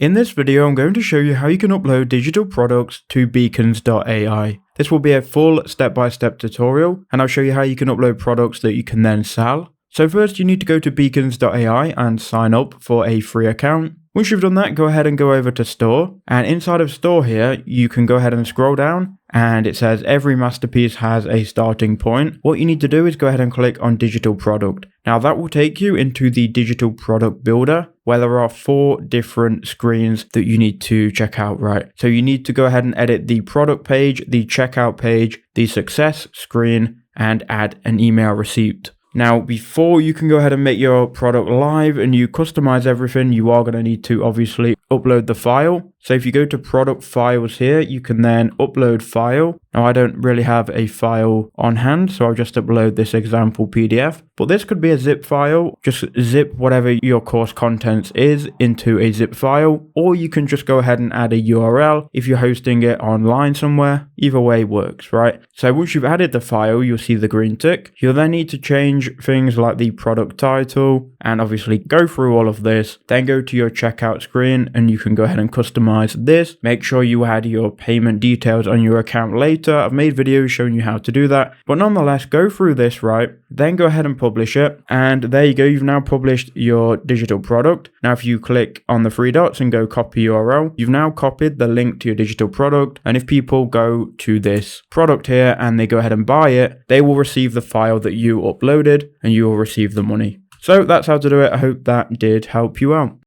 In this video, I'm going to show you how you can upload digital products to Beacons.ai. This will be a full step-by-step tutorial, and I'll show you how you can upload products that you can then sell. So first, you need to go to Beacons.ai and sign up for a free account. Once you've done that, go ahead and go over to Store, and inside of Store here, you can go ahead and scroll down, and it says every masterpiece has a starting point. What you need to do is go ahead and click on Digital Product. Now that will take you into the Digital Product Builder, where there are 4 different screens that you need to check out, right? So you need to go ahead and edit the product page, the checkout page, the success screen, and add an email receipt. Now, before you can go ahead and make your product live and you customize everything, you are going to need to obviously upload the file. So if you go to product files here, you can then upload file. Now, I don't really have a file on hand, so I'll just upload this example PDF. But this could be a zip file. Just zip whatever your course contents is into a zip file, or you can just go ahead and add a URL if you're hosting it online somewhere. Either way works, right? So once you've added the file, you'll see the green tick. You'll then need to change things like the product title and obviously go through all of this. Then go to your checkout screen and you can go ahead and customize this. Make sure you add your payment details on your account later. I've made videos showing you how to do that, but nonetheless, go through this, right? Then go ahead and publish it. And there you go. You've now published your digital product. Now, if you click on the 3 dots and go copy URL, you've now copied the link to your digital product. And if people go to this product here and they go ahead and buy it, they will receive the file that you uploaded and you will receive the money. So that's how to do it. I hope that did help you out.